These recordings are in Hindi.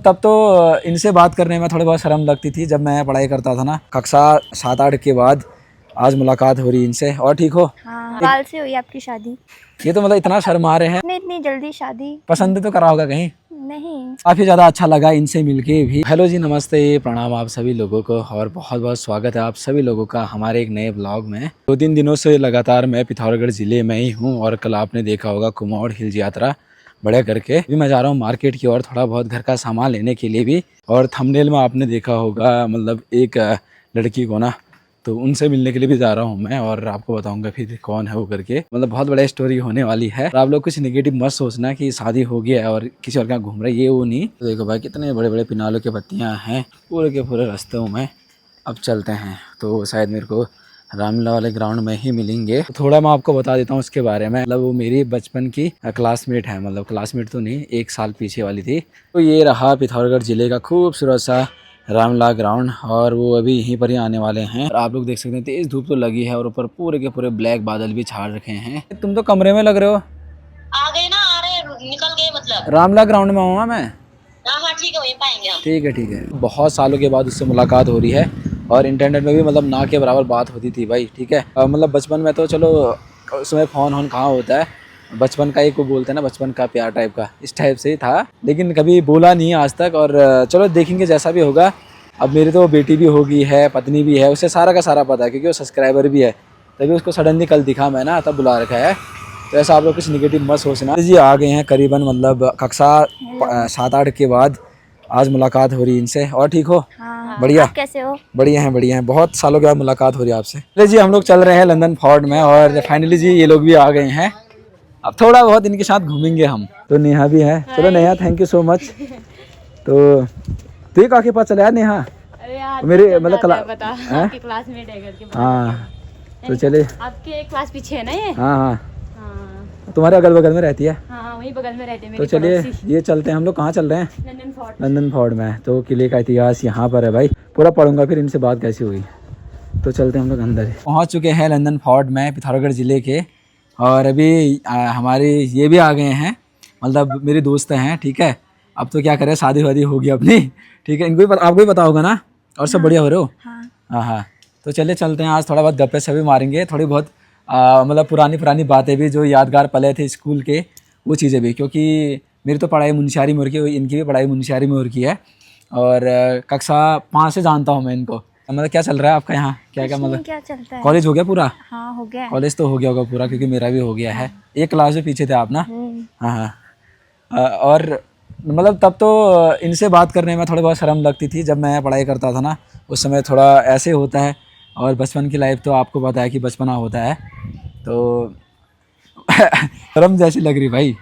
तब तो इनसे बात करने में थोड़ी बहुत शर्म लगती थी जब मैं पढ़ाई करता था ना, कक्षा 7-8 के बाद आज मुलाकात हो रही इनसे। और ठीक हो? हाँ, साल से हुई आपकी शादी? ये तो मतलब इतना शर्मा रहे हैं। इतनी जल्दी शादी? पसंद तो करा होगा कहीं? नहीं। काफी ज्यादा अच्छा लगा इनसे मिलके भी। हेलो जी, नमस्ते, प्रणाम आप सभी लोगों को और बहुत बहुत स्वागत है आप सभी लोगों का हमारे एक नए ब्लॉग में। 2-3 दिनों से लगातार मैं पिथौरागढ़ जिले में ही हूँ और कल आपने देखा होगा कुमाऊं हिल्स यात्रा बड़े करके। अभी मैं जा रहा हूँ मार्केट की ओर थोड़ा बहुत घर का सामान लेने के लिए भी। और थंबनेल में आपने देखा होगा मतलब एक लड़की को ना, तो उनसे मिलने के लिए भी जा रहा हूँ मैं और आपको बताऊंगा फिर कौन है वो करके। मतलब बहुत बड़ा स्टोरी होने वाली है। और आप लोग कुछ नेगेटिव मत सोचना कि शादी हो गया है और किसी और का घूम रहा है, ये वो नहीं। तो देखो भाई कितने बड़े बड़े पिनालों के पत्तियाँ हैं पूरे के पूरे रास्तों में। अब चलते हैं तो शायद मेरे को रामलीला वाले ग्राउंड में ही मिलेंगे। तो थोड़ा मैं आपको बता देता हूँ उसके बारे में। मतलब वो मेरी बचपन की क्लासमेट है, मतलब क्लासमेट तो नहीं, 1 साल पीछे वाली थी। तो ये रहा पिथौरागढ़ जिले का खूबसूरत सा रामलीला ग्राउंड और वो अभी यहीं पर ही आने वाले हैं। और आप लोग देख सकते हैं तेज धूप तो लगी है और ऊपर पूरे के पूरे ब्लैक बादल भी छाड़ रखे हैं। तुम तो कमरे में लग रहे हो। आ गए ना, आ रहे निकल गए मतलब। रामलीला ग्राउंड में हूँ मैं। हाँ ठीक है, वहीं पाएंगे हम। ठीक है ठीक है। बहुत सालों के बाद उससे मुलाकात हो रही है और इंटरनेट में भी मतलब ना के बराबर बात होती थी भाई। ठीक है, मतलब बचपन में तो चलो उसमें फ़ोन कहाँ होता है, बचपन का ही को बोलते हैं ना, बचपन का प्यार टाइप का, इस टाइप से ही था। लेकिन कभी बोला नहीं आज तक। और चलो देखेंगे जैसा भी होगा। अब मेरी तो बेटी भी होगी है, पत्नी भी है, उसे सारा का सारा पता है क्योंकि वो सब्सक्राइबर भी है। तभी उसको सडनली कल दिखा मैं ना, तब बुला रखा है। तो ऐसा आप लोग कुछ निगेटिव मत सोचना जी। आ गए हैं करीबन मतलब कक्षा 7-8 के बाद आज मुलाकात हो रही इनसे। और ठीक हो? हाँ। बढ़िया। आप कैसे हो? बढ़िया हैं। बहुत सालों के बाद मुलाकात हो रही है आपसे। चलिए जी, हम लोग चल रहे हैं लंदन फोर्ट में और फाइनली जी ये लोग भी आ गए हैं। अब थोड़ा बहुत इनके साथ घूमेंगे हम। तो नेहा भी है। चलो Neha, thank you so much. तो तू ही के पास चला यार नेहा। मेरे मतलब क्लासमेट है घर के। हाँ तो चले। आपके क्लास पीछे है ना ये? हाँ हाँ, तुम्हारे अगल बगल में रहती है। हाँ, वहीं बगल में रहते हैं। तो चलिए ये चलते हैं। हम लोग कहाँ चल रहे हैं? London fort. लंदन फोर्ट में। तो किले का इतिहास यहाँ पर है भाई, पूरा पढ़ूंगा फिर इनसे बात कैसी हुई। तो चलते हैं हम लोग अंदर। पहुँच चुके हैं लंदन फोर्ट में पिथौरागढ़ ज़िले के। और अभी हमारे ये भी आ गए हैं, मतलब मेरे दोस्त हैं। ठीक है, अब तो क्या करें, शादी वादी होगी अपनी। ठीक है, इनको भी आपको भी पता होगा ना। और सब बढ़िया हो रहे हो? हाँ हाँ। तो चलिए चलते हैं, आज थोड़ा बहुत गप्पे सभी मारेंगे, थोड़ी बहुत मतलब पुरानी बातें भी जो यादगार पले थे स्कूल के, वो चीज़ें भी। क्योंकि मेरी तो पढ़ाई मुनस्यारी में हो रखी है, इनकी भी पढ़ाई मुनस्यारी में हो रखी है। और कक्षा 5 से जानता हूँ मैं इनको। मतलब क्या चल रहा है आपका यहाँ? क्या मतलब क्या चलता है? कॉलेज हो गया पूरा? हाँ, हो गया। कॉलेज तो हो गया होगा पूरा, क्योंकि मेरा भी हो गया है। एक क्लास से पीछे थे आप ना। हाँ हाँ। और मतलब तब तो इनसे बात करने में थोड़ी बहुत शर्म लगती थी जब मैं पढ़ाई करता था ना, उस समय थोड़ा ऐसे होता है। और बचपन की लाइफ तो आपको पता है कि बचपना होता है, तो शर्म जैसी लग रही भाई।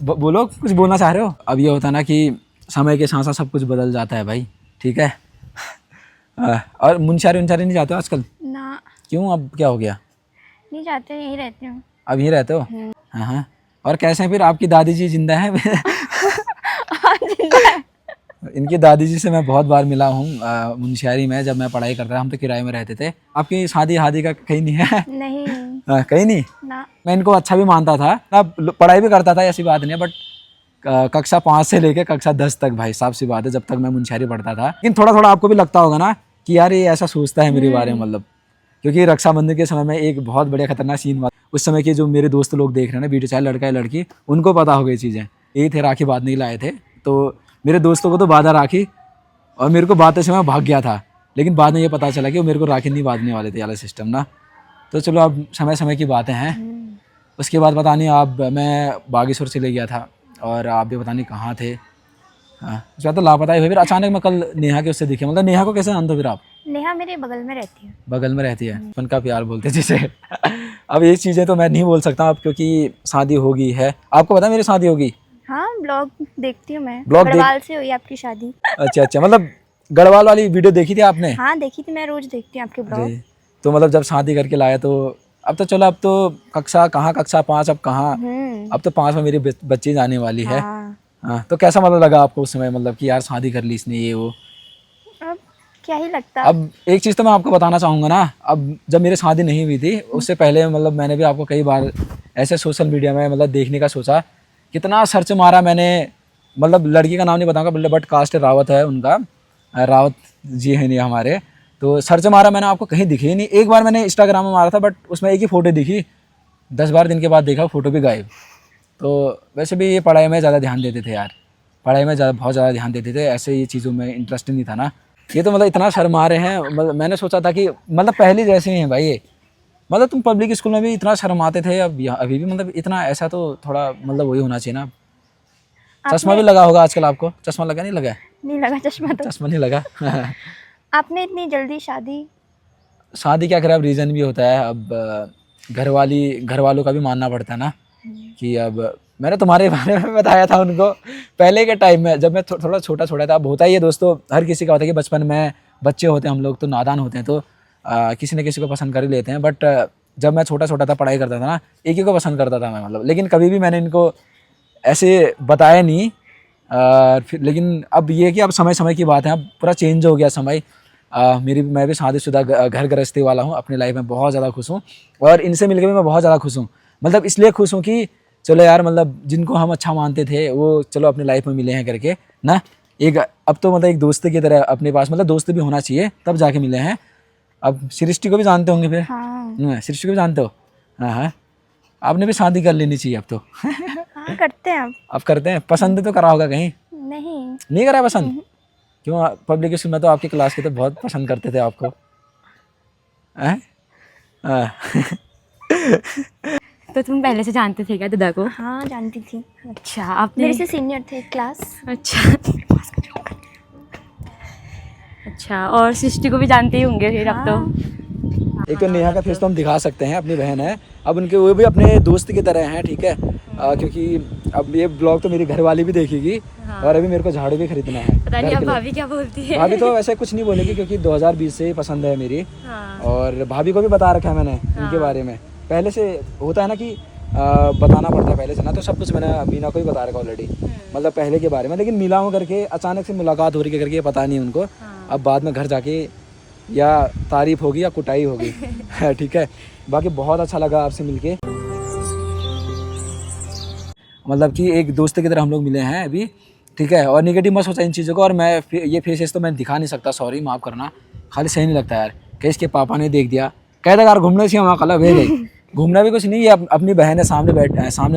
बोलो, कुछ बोलना चाह रहे हो? अब ये होता है ना कि समय के साथ साथ सब कुछ बदल जाता है भाई। ठीक है। और मुनस्यारी नहीं जाते हो आजकल? ना। क्यों, अब क्या हो गया? नहीं जाते, यहीं रहती हूँ। अब यहीं रहते हो? हाँ हाँ। और कैसे हैं फिर आपकी दादी जी, जिंदा है? इनकी दादी जी से मैं बहुत बार मिला हूँ मुनस्यारी में, जब मैं पढ़ाई करता था। हम तो किराए में रहते थे। आपकी शादी का कहीं नहीं है? नहीं। कहीं नहीं ना। मैं इनको अच्छा भी मानता था, अब पढ़ाई भी करता था, ऐसी बात नहीं है। बट कक्षा 5 से लेकर कक्षा 10 तक भाई साहब सी बात है, जब तक मैं मुनस्यारी पढ़ता था। लेकिन थोड़ा थोड़ा आपको भी लगता होगा ना कि यार ये ऐसा सोचता है मेरे बारे में, मतलब क्योंकि रक्षाबंधन के समय में एक बहुत बढ़िया खतरनाक सीन हुआ। उस समय के जो मेरे दोस्त लोग देख रहे हैं ना वीडियो, चाहे लड़का या लड़की, उनको पता होगा ये चीज़ें। यही थे, राखी बांधने के लाए थे, तो मेरे दोस्तों को तो बांधा राखी और मेरे को बांधते समय भाग गया था। लेकिन बाद में ये पता चला कि वो मेरे को राखी नहीं बांधने वाले थे, वाला सिस्टम ना। तो चलो अब समय की बातें हैं। उसके बाद पता नहीं, आप मैं बागेश्वर चले गया था और आप भी पता नहीं कहाँ थे। हाँ, उसके बाद तो लापता ही हुए। फिर अचानक मैं कल नेहा के उससे दिखे। मतलब नेहा को कैसे जानते हो फिर आप? नेहा मेरे बगल में रहती है। बगल में रहती है, अपन का प्यार बोलते जिसे। अब ये चीज़ें तो मैं नहीं बोल सकता अब, क्योंकि शादी होगी है। आपको पता है मेरी शादी होगी? हाँ, ब्लॉग देखती हूँ मैं। ब्लॉग गढ़वाल से हुई आपकी शादी। अच्छा, मतलब गढ़वाल वाली वीडियो देखी थी आपने? हाँ देखी थी, मैं रोज देखती हूँ आपके ब्लॉग। तो मतलब जब शादी करके लाया तो अब तो चलो, अब तो कक्षा 5, अब कहाँ, अब तो 5 में मेरी बच्ची जाने वाली है। हाँ, तो कैसा मतलब लगा आपको उस समय, मतलब कि यार शादी कर ली इसने, ये वो? अब क्या ही लगता। अब एक चीज़ तो मैं आपको बताना चाहूँगा ना, अब जब मेरी शादी नहीं हुई थी उससे पहले, मतलब मैंने भी आपको कई बार ऐसे सोशल मीडिया में मतलब देखने का सोचा, कितना सर्च मारा मैंने मतलब लड़की का नाम नहीं बताऊंगा बट कास्ट रावत है उनका, रावत जी है नहीं हमारे। तो सर्च मारा मैंने, आपको कहीं दिखे ही नहीं। एक बार मैंने इंस्टाग्राम में मारा था बट उसमें एक ही फ़ोटो दिखी, 10-12 दिन के बाद देखा फ़ोटो भी गायब। तो वैसे भी ये पढ़ाई में ज़्यादा ध्यान देते थे यार, पढ़ाई में बहुत ज़्यादा ध्यान देते थे, ऐसे ये चीज़ों में इंटरेस्ट नहीं था ना। ये तो मतलब इतना शर्मा रहे हैं, मतलब मैंने सोचा था कि मतलब पहले जैसे ही हैं भाई ये, मतलब तुम पब्लिक स्कूल में भी इतना शर्माते थे, अब अभी भी मतलब इतना, ऐसा तो थोड़ा मतलब वही होना चाहिए ना। चश्मा भी लगा होगा आजकल आपको, चश्मा लगा नहीं लगा? नहीं लगा चश्मा तो। चश्मा नहीं लगा। आपने इतनी जल्दी शादी? शादी क्या करें, अब रीज़न भी होता है, अब घर वालों का भी मानना पड़ता है ना कि अब मैंने तुम्हारे बारे में बताया था उनको पहले के टाइम में, जब मैं थोड़ा छोटा था। अब होता ही है दोस्तों, हर किसी का होता है कि बचपन में बच्चे होते हैं हम लोग, तो नादान होते हैं, तो किसी न किसी को पसंद कर ही लेते हैं। बट जब मैं छोटा था, पढ़ाई करता था ना, एक ही को पसंद करता था मैं, मतलब। लेकिन कभी भी मैंने इनको ऐसे बताया नहीं। फिर लेकिन अब ये कि अब समय की बात है, अब पूरा चेंज हो गया समय। मैं भी शादीशुदा घर गृहस्थी वाला हूँ, अपनी लाइफ में बहुत ज़्यादा खुश हूँ, और इनसे मिलकर भी मैं बहुत ज़्यादा खुश हूँ। मतलब इसलिए खुश हूँ कि चलो यार, मतलब जिनको हम अच्छा मानते थे वो चलो अपनी लाइफ में मिले हैं करके ना। एक अब तो मतलब एक दोस्त की तरह अपने पास, मतलब दोस्त भी होना चाहिए तब जाके मिले हैं। अब सृष्टि को भी जानते होंगे फिर? हाँ। सृष्टि को भी जानते हो? हाँ, आपने भी शादी कर लेनी चाहिए अब तो। हाँ करते हैं अब करते हैं। पसंद तो करा होगा कहीं? नहीं करा पसंद? क्यों? पब्लिक स्कूल में तो आपकी क्लास के तो बहुत पसंद करते थे आपको। तो तुम पहले से जानते थे क्या दादा को? हाँ जानती थी। अच्छा, आपने मेरे से सीनियर थे क्लास। अच्छा। अच्छा, और सृष्टि को भी जानते ही होंगे फिर अब तो। एक तो नेहा का फेस तो हम दिखा सकते हैं, अपनी बहन है। अब उनके वो भी अपने दोस्त की तरह हैं, ठीक है। क्योंकि अब ये ब्लॉग तो मेरी घरवाली भी देखेगी। हाँ। और अभी मेरे को झाड़ू भी खरीदना है। पता नहीं अब भाभी क्या बोलती है। भाभी तो वैसे कुछ नहीं बोलेगी क्योंकि 2020 से ही पसंद है मेरी। हाँ। और भाभी को भी बता रखा है मैंने इनके बारे में। पहले से होता है ना कि बताना पड़ता है पहले से ना, तो सब कुछ मैंने मीना को ही बता रखा ऑलरेडी, मतलब पहले के बारे में। लेकिन मिला हूँ करके, अचानक से मुलाकात हो रही है करके, पता नहीं उनको। अब बाद में घर जाके या तारीफ होगी या कुटाई होगी। ठीक है। बाकी बहुत अच्छा लगा आपसे मिलके, मतलब कि एक दोस्त की तरह हम लोग मिले हैं अभी, ठीक है। और निगेटिव मत सोचा इन चीज़ों को। और मैं ये फेसेस तो मैं दिखा नहीं सकता, सॉरी, माफ़ करना। खाली सही नहीं लगता यार, कहीं इसके पापा ने देख दिया, कहता यार घूमने से वहाँ कल भेज गई। घूमना भी कुछ नहीं, ये अपनी बहन है, सामने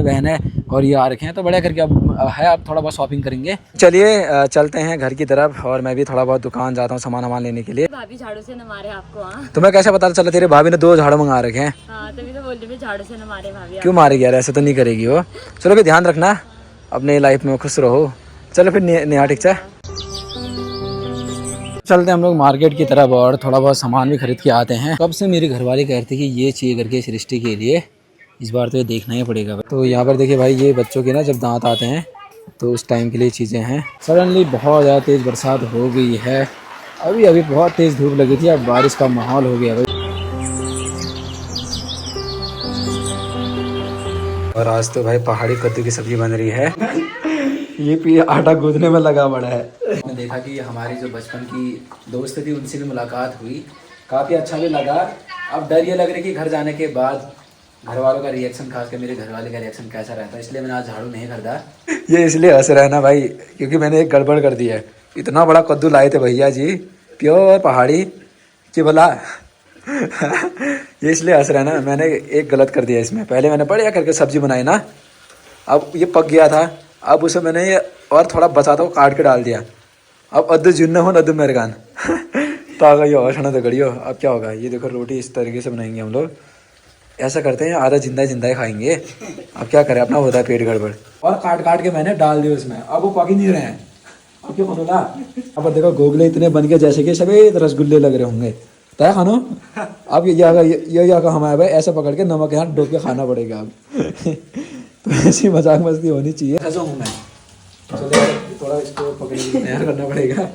बहन है, और ये आ रखे हैं तो बढ़िया करके अब है। अब थोड़ा बहुत शॉपिंग करेंगे। चलिए चलते हैं घर की तरफ, और मैं भी थोड़ा बहुत दुकान जाता हूँ सामान लेने के लिए। भाभी झाड़ू से न मारे आपको? हाँ, तुम्हें कैसे पता चला? तेरे भाभी ने 2 झाड़ू मंगा रखे हैं। हाँ, तभी तो बोल रही हूँ झाड़ू से न मारे भाभी। क्यों मारेगी यार? ऐसे तो नहीं करेगी वो। चलो भी ध्यान रखना, अपने लाइफ में खुश रहो। चलो फिर नेहा, ठीक है। चलते हैं हम लोग मार्केट की तरफ और थोड़ा बहुत सामान भी खरीद के आते हैं। कब से मेरी घरवाली कह रही थी कि ये चाहिए करके सृष्टि के लिए, इस बार तो ये देखना ही पड़ेगा। तो यहाँ पर देखिए भाई, ये बच्चों के ना जब दांत आते हैं तो उस टाइम के लिए चीज़ें हैं। सडनली बहुत ज़्यादा तेज़ बरसात हो गई है, अभी बहुत तेज़ धूप लगी थी, अब बारिश का माहौल हो गया भाई। और आज तो भाई पहाड़ी कद्दू की सब्जी बन रही है। ये आटा गूंदने में लगा बड़ा है। मैंने देखा कि हमारी जो बचपन की दोस्त थी उनसे भी मुलाकात हुई, काफ़ी अच्छा भी लगा। अब डर ये लग रहा है कि घर जाने के बाद घर वालों का रिएक्शन, खासकर मेरे घर वाले का रिएक्शन कैसा रहता है, इसलिए मैंने आज झाड़ू नहीं खरीदा। ये इसलिए हंस रहा है ना भाई, क्योंकि मैंने एक गड़बड़ कर दी है। इतना बड़ा कद्दू लाए थे भैया जी, प्योर पहाड़ी कि बोला। ये इसलिए हंस रहा है ना, मैंने एक गलत कर दिया इसमें। पहले मैंने बढ़िया करके सब्जी बनाई ना, अब ये पक गया था, अब उसे मैंने ये और थोड़ा बचा था, वो काट के डाल दिया। अब अद्दू जिन्ना हो अद्दू मेरे कान। तो आ गई और तो गड़ियो। अब क्या होगा, ये देखो रोटी इस तरीके से बनाएंगे हम लोग, ऐसा करते हैं, आधा जिंदा ही खाएंगे। अब क्या करें, अपना होता है पेट गड़बड़। और काट के मैंने डाल दिया उसमें, अब वो पक ही नहीं रहे हैं। अब क्यों बनोला? अब देखो गोगले इतने बन के जैसे कि सभी रसगुल्ले लग रहे होंगे। तय खानो, अब ये हमारे भाई ऐसा पकड़ के नमक यहाँ डोब के खाना पड़ेगा अब। तो ऐसी मजाक मस्ती होनी चाहिए। ऐसा हूँ मैं, थोड़ा इसको पकड़ करना पड़ेगा।